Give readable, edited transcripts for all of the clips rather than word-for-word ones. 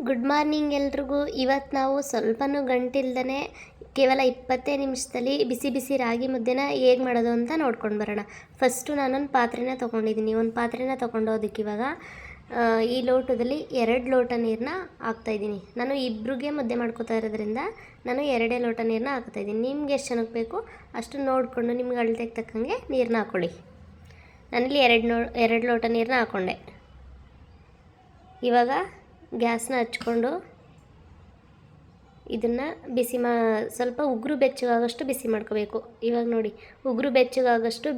Good morning ಎಲ್ರಿಗೂ. ಇವತ್ತು ನಾವು ಸ್ವಲ್ಪನೂ ಗಂಟಿಲ್ದೇ ಕೇವಲ 20 ನಿಮಿಷದಲ್ಲಿ ಬಿಸಿ ಬಿಸಿ ರಾಗಿ ಮುದ್ದೆನ ಹೇಗೆ ಮಾಡೋದು ಅಂತ ನೋಡ್ಕೊಂಡು ಬರೋಣ. ಫಸ್ಟು ನಾನೊಂದು ಪಾತ್ರೆನ ತೊಗೊಂಡಿದ್ದೀನಿ. ಒಂದು ಪಾತ್ರೆನ ತೊಗೊಂಡೋದಕ್ಕೆ ಇವಾಗ ಈ ಲೋಟದಲ್ಲಿ 2 ಲೋಟ ನೀರನ್ನ ಹಾಕ್ತಾಯಿದ್ದೀನಿ. ನಾನು ಇಬ್ಬರಿಗೆ ಮುದ್ದೆ ಮಾಡ್ಕೋತಾ ಇರೋದ್ರಿಂದ ನಾನು 2 ಲೋಟ ನೀರನ್ನ ಹಾಕ್ತಾಯಿದ್ದೀನಿ. ನಿಮ್ಗೆ ಎಷ್ಟು ಜನಕ್ಕೆ ಬೇಕು ಅಷ್ಟು ನೋಡಿಕೊಂಡು ನಿಮ್ಗೆ ಅಳತೆಗೆ ತಕ್ಕಂಗೆ ನೀರನ್ನ ಹಾಕ್ಕೊಳ್ಳಿ. ನಾನಿಲ್ಲಿ 2 ಲೋಟ ನೀರನ್ನ ಹಾಕ್ಕೊಂಡೆ. ಇವಾಗ ಗ್ಯಾಸ್ನ ಹಚ್ಕೊಂಡು ಇದನ್ನು ಸ್ವಲ್ಪ ಉಗುರು ಬೆಚ್ಚಗಾಗೋಷ್ಟು ಬಿಸಿ ಮಾಡ್ಕೋಬೇಕು. ಇವಾಗ ನೋಡಿ, ಉಗುರು ಬೆಚ್ಚಗಾಗೋಷ್ಟು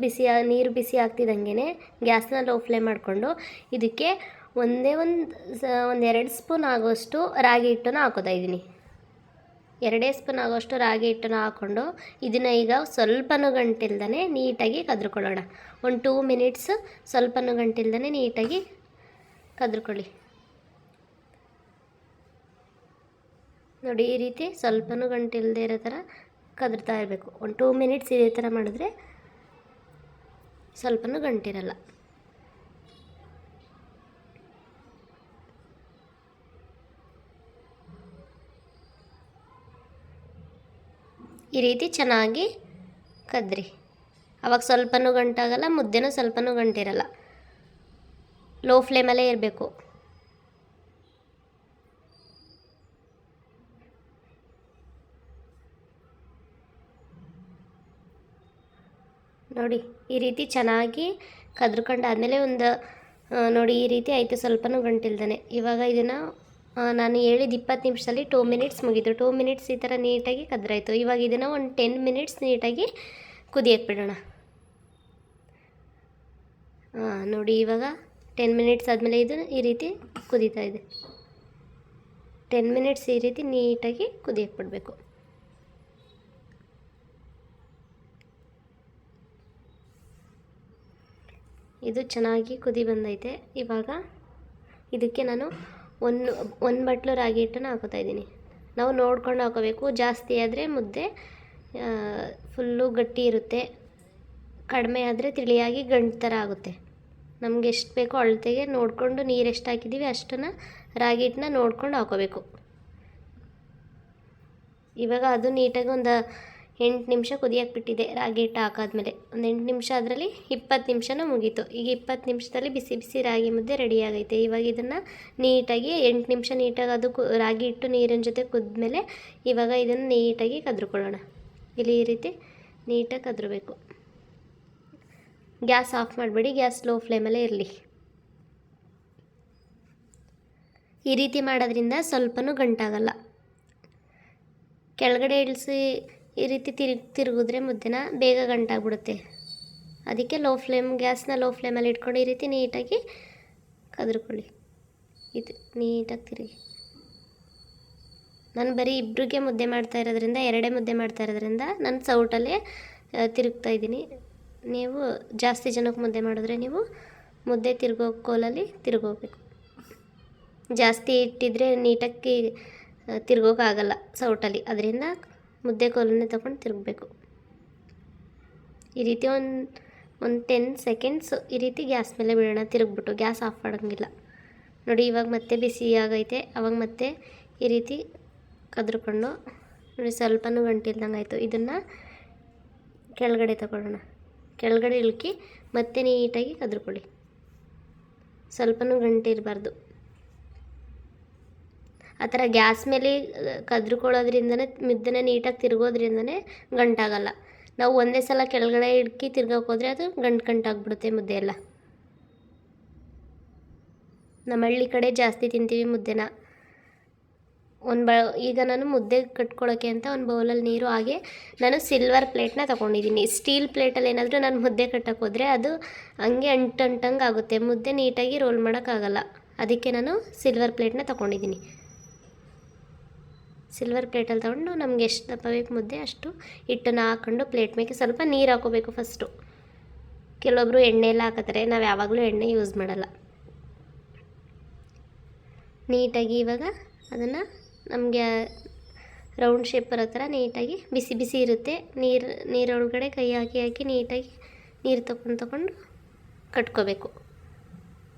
ನೀರು ಬಿಸಿ ಆಗ್ತಿದ್ದಂಗೆ ಗ್ಯಾಸ್ನ ಲೋ ಫ್ಲೇಮ್ ಮಾಡಿಕೊಂಡು ಇದಕ್ಕೆ ಒಂದು 2 ಸ್ಪೂನ್ ಆಗೋಷ್ಟು ರಾಗಿ ಹಿಟ್ಟನ್ನು ಹಾಕೋತಾ ಇದ್ದೀನಿ. 2 ಸ್ಪೂನ್ ಆಗೋಷ್ಟು ರಾಗಿ ಹಿಟ್ಟನ್ನು ಹಾಕ್ಕೊಂಡು ಇದನ್ನು ಈಗ ಸ್ವಲ್ಪನೂ ಗಂಟಿಲ್ದೇ ನೀಟಾಗಿ ಕದ್ರುಕೊಳ್ಳೋಣ. ಒಂದು 2 ಮಿನಿಟ್ಸ್ ಸ್ವಲ್ಪನೂ ಗಂಟಿಲ್ದೇ ನೀಟಾಗಿ ಕದ್ರುಕೊಳ್ಳಿ. ನೋಡಿ, ಈ ರೀತಿ ಸ್ವಲ್ಪನೂ ಗಂಟಿಲ್ಲದೆ ಇರೋ ಥರ ಕದ್ರತಾ ಇರಬೇಕು. ಒಂದು 2 ಮಿನಿಟ್ಸ್ ಇದೇ ಥರ ಮಾಡಿದ್ರೆ ಸ್ವಲ್ಪನೂ ಗಂಟಿರಲ್ಲ. ಈ ರೀತಿ ಚೆನ್ನಾಗಿ ಕದ್ರಿ. ಅವಾಗ ಸ್ವಲ್ಪನೂ ಗಂಟಾಗಲ್ಲ, ಮುದ್ದೆನೂ ಸ್ವಲ್ಪನೂ ಗಂಟಿರಲ್ಲ. ಲೋ ಫ್ಲೇಮಲ್ಲೇ ಇರಬೇಕು. ನೋಡಿ, ಈ ರೀತಿ ಚೆನ್ನಾಗಿ ಕದ್ರಕೊಂಡಾದಮೇಲೆ ನೋಡಿ ಈ ರೀತಿ ಆಯಿತು, ಸ್ವಲ್ಪನೂ ಗಂಟಿಲ್ದೇ. ಇವಾಗ ಇದನ್ನು ನಾನು ಹೇಳಿದ 20 ನಿಮಿಷದಲ್ಲಿ 2 ಮಿನಿಟ್ಸ್ ಮುಗೀತು. 2 ಮಿನಿಟ್ಸ್ ಈ ಥರ ನೀಟಾಗಿ ಕದ್ರಾಯಿತು. ಇವಾಗ ಇದನ್ನು ಒಂದು 10 ಮಿನಿಟ್ಸ್ ನೀಟಾಗಿ ಕುದಿಯಕ್ಕೆ ಬಿಡೋಣ. ನೋಡಿ, ಇವಾಗ 10 ಮಿನಿಟ್ಸ್ ಆದಮೇಲೆ ಇದು ಈ ರೀತಿ ಕುದೀತಾ ಇದೆ. 10 ಮಿನಿಟ್ಸ್ ಈ ರೀತಿ ನೀಟಾಗಿ ಕುದಿಯಕ್ಕೆ ಬಿಡಬೇಕು. ಇದು ಚೆನ್ನಾಗಿ ಕುದಿ ಬಂದೈತೆ. ಇವಾಗ ಇದಕ್ಕೆ ನಾನು ಒಂದು ಬಟ್ಲು ರಾಗಿ ಹಿಟ್ಟನ್ನು ಹಾಕೋತಾ ಇದ್ದೀನಿ. ನಾವು ನೋಡ್ಕೊಂಡು ಹಾಕೋಬೇಕು. ಜಾಸ್ತಿ ಆದರೆ ಮುದ್ದೆ ಫುಲ್ಲು ಗಟ್ಟಿ ಇರುತ್ತೆ, ಕಡಿಮೆ ಆದರೆ ತಿಳಿಯಾಗಿ ಗಂಟು ಥರ ಆಗುತ್ತೆ. ನಮ್ಗೆ ಎಷ್ಟು ಬೇಕೋ ಅಳತೆಗೆ ನೋಡಿಕೊಂಡು ನೀರು ಎಷ್ಟು ಹಾಕಿದ್ದೀವಿ ಅಷ್ಟನ್ನು ರಾಗಿ ಹಿಟ್ಟನ್ನ ನೋಡ್ಕೊಂಡು ಹಾಕೋಬೇಕು. ಇವಾಗ ಅದು ನೀಟಾಗಿ ಒಂದು 8 ನಿಮಿಷ ಕುದಿಯಕ್ಕೆ ಬಿಟ್ಟಿದೆ. ರಾಗಿ ಹಿಟ್ಟು ಹಾಕಾದ್ಮೇಲೆ ಒಂದು 8 ನಿಮಿಷ, ಅದರಲ್ಲಿ 20 ನಿಮಿಷನೂ ಮುಗೀತು. ಈಗ 20 ನಿಮಿಷದಲ್ಲಿ ಬಿಸಿ ಬಿಸಿ ರಾಗಿ ಮುದ್ದೆ ರೆಡಿಯಾಗೈತೆ. ಇವಾಗ ಇದನ್ನು ನೀಟಾಗಿ 8 ನಿಮಿಷ ನೀಟಾಗಿ ಅದು ರಾಗಿ ಹಿಟ್ಟು ನೀರಿನ ಜೊತೆ ಕುದ್ಮೇಲೆ ಇವಾಗ ಇದನ್ನು ನೀಟಾಗಿ ಕದ್ರುಕೊಳ್ಳೋಣ. ಇಲ್ಲಿ ಈ ರೀತಿ ನೀಟಾಗಿ ಕದ್ರಬೇಕು. ಗ್ಯಾಸ್ ಆಫ್ ಮಾಡಬೇಡಿ, ಗ್ಯಾಸ್ ಲೋ ಫ್ಲೇಮಲ್ಲೇ ಇರಲಿ. ಈ ರೀತಿ ಮಾಡೋದ್ರಿಂದ ಸ್ವಲ್ಪನೂ ಗಂಟಾಗಲ್ಲ. ಕೆಳಗಡೆ ಇಳಿಸಿ ಈ ರೀತಿ ತಿರುಗಿದ್ರೆ ಮುದ್ದೆನ ಬೇಗ ಗಂಟಾಗ್ಬಿಡುತ್ತೆ. ಅದಕ್ಕೆ ಗ್ಯಾಸ್ನ ಲೋ ಫ್ಲೇಮಲ್ಲಿ ಇಟ್ಕೊಂಡು ಈ ರೀತಿ ನೀಟಾಗಿ ಕದ್ರುಕೊಳ್ಳಿ. ಇದು ನೀಟಾಗಿ ತಿರುಗಿ. ನಾನು ಬರೀ ಇಬ್ಬರಿಗೆ ಮುದ್ದೆ ಮಾಡ್ತಾ ಇರೋದ್ರಿಂದ 2 ಮುದ್ದೆ ಮಾಡ್ತಾ ಇರೋದ್ರಿಂದ ನಾನು ಸೌಟಲ್ಲೇ ತಿರುಗ್ತಾ ಇದ್ದೀನಿ. ನೀವು ಜಾಸ್ತಿ ಜನಕ್ಕೆ ಮುದ್ದೆ ಮಾಡಿದ್ರೆ ನೀವು ಮುದ್ದೆ ತಿರುಗೋ ಕೋಲಲ್ಲಿ ತಿರುಗೋಬೇಕು. ಜಾಸ್ತಿ ಇಟ್ಟಿದ್ರೆ ನೀಟಾಗಿ ತಿರುಗೋಕ್ಕಾಗಲ್ಲ ಸೌಟಲ್ಲಿ, ಅದರಿಂದ ಮುದ್ದೆ ಕೋಲನ್ನೇ ತೊಗೊಂಡು ತಿರುಗಬೇಕು. ಈ ರೀತಿ ಒಂದು 10 ಸೆಕೆಂಡ್ಸ್ ಈ ರೀತಿ ಗ್ಯಾಸ್ ಮೇಲೆ ಬಿಡೋಣ, ತಿರುಗ್ಬಿಟ್ಟು. ಗ್ಯಾಸ್ ಆಫ್ ಮಾಡೋಂಗಿಲ್ಲ. ನೋಡಿ, ಇವಾಗ ಮತ್ತೆ ಬಿಸಿ ಆಗೈತೆ. ಅವಾಗ ಮತ್ತೆ ಈ ರೀತಿ ಕದ್ರುಕೊಂಡು ನೋಡಿ ಸ್ವಲ್ಪನೂ ಗಂಟಿಲ್ದಂಗೆ ಆಯಿತು. ಇದನ್ನು ಕೆಳಗಡೆ ತಗೊಳ್ಳೋಣ. ಕೆಳಗಡೆ ಇಳ್ಕಿ ಮತ್ತೆ ನೀಟಾಗಿ ಕದ್ರುಕೊಳ್ಳಿ. ಸ್ವಲ್ಪನೂ ಗಂಟಿರಬಾರ್ದು. ಆ ಥರ ಗ್ಯಾಸ್ ಮೇಲೆ ಕದ್ರುಕೊಳ್ಳೋದ್ರಿಂದನೇ ಮುದ್ದೆನ ನೀಟಾಗಿ ತಿರುಗೋದ್ರಿಂದನೇ ಗಂಟಾಗಲ್ಲ. ನಾವು ಒಂದೇ ಸಲ ಕೆಳಗಡೆ ಇಡ್ಕಿ ತಿರ್ಗೋಕೆ ಹೋದರೆ ಅದು ಗಂಟಾಗ್ಬಿಡುತ್ತೆ ಮುದ್ದೆ ಎಲ್ಲ. ನಮ್ಮ ಹಳ್ಳಿ ಕಡೆ ಜಾಸ್ತಿ ತಿಂತೀವಿ ಮುದ್ದೆನ. ಈಗ ನಾನು ಮುದ್ದೆ ಕಟ್ಕೊಳ್ಳೋಕ್ಕೆ ಅಂತ ಒಂದು ಬೌಲಲ್ಲಿ ನೀರು, ಹಾಗೆ ನಾನು ಸಿಲ್ವರ್ ಪ್ಲೇಟ್ನ ತೊಗೊಂಡಿದ್ದೀನಿ. ಸ್ಟೀಲ್ ಪ್ಲೇಟಲ್ಲಿ ಏನಾದರೂ ನಾನು ಮುದ್ದೆ ಕಟ್ಟೋಕೆ ಹೋದರೆ ಅದು ಹಂಗೆ ಅಂಟಂಗೆ ಆಗುತ್ತೆ, ಮುದ್ದೆ ನೀಟಾಗಿ ರೋಲ್ ಮಾಡೋಕ್ಕಾಗಲ್ಲ. ಅದಕ್ಕೆ ನಾನು ಸಿಲ್ವರ್ ಪ್ಲೇಟ್ನ ತೊಗೊಂಡಿದ್ದೀನಿ. ಸಿಲ್ವರ್ ಪ್ಲೇಟಲ್ಲಿ ತೊಗೊಂಡು ನಮ್ಗೆ ಎಷ್ಟು ದಪ್ಪ ಬೇಕು ಮುದ್ದೆ ಅಷ್ಟು ಹಿಟ್ಟನ್ನು ಹಾಕ್ಕೊಂಡು ಪ್ಲೇಟ್ ಮೇಲೆ ಸ್ವಲ್ಪ ನೀರು ಹಾಕೋಬೇಕು ಫಸ್ಟು. ಕೆಲವೊಬ್ಬರು ಎಣ್ಣೆ ಎಲ್ಲ ಹಾಕೋತಾರೆ, ನಾವು ಯಾವಾಗಲೂ ಎಣ್ಣೆ ಯೂಸ್ ಮಾಡಲ್ಲ. ನೀಟಾಗಿ ಇವಾಗ ಅದನ್ನು ನಮಗೆ ರೌಂಡ್ ಶೇಪ್ ಬರೋ ಥರ ನೀಟಾಗಿ ಬಿಸಿ ಬಿಸಿ ಇರುತ್ತೆ. ನೀರೊಳಗಡೆ ಕೈ ಹಾಕಿ ನೀಟಾಗಿ ನೀರು ತೊಗೊಂಡು ಕಟ್ಕೋಬೇಕು.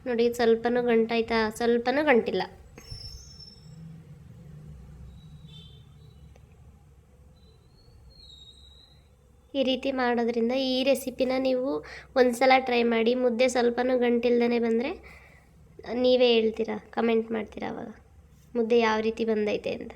ನೋಡಿ, ಸ್ವಲ್ಪನೂ ಗಂಟಾಯ್ತಾ? ಸ್ವಲ್ಪನೂ ಗಂಟಿಲ್ಲ. ಈ ರೀತಿ ಮಾಡೋದ್ರಿಂದ ಈ ರೆಸಿಪಿನ ನೀವು ಒಂದು ಸಲ ಟ್ರೈ ಮಾಡಿ. ಮುದ್ದೆ ಸ್ವಲ್ಪನೂ ಗಂಟಿಲ್ದೇ ಬಂದರೆ ನೀವೇ ಹೇಳ್ತೀರಾ, ಕಮೆಂಟ್ ಮಾಡ್ತೀರಾ ಆವಾಗ ಮುದ್ದೆ ಯಾವ ರೀತಿ ಬಂದೈತೆ ಅಂತ.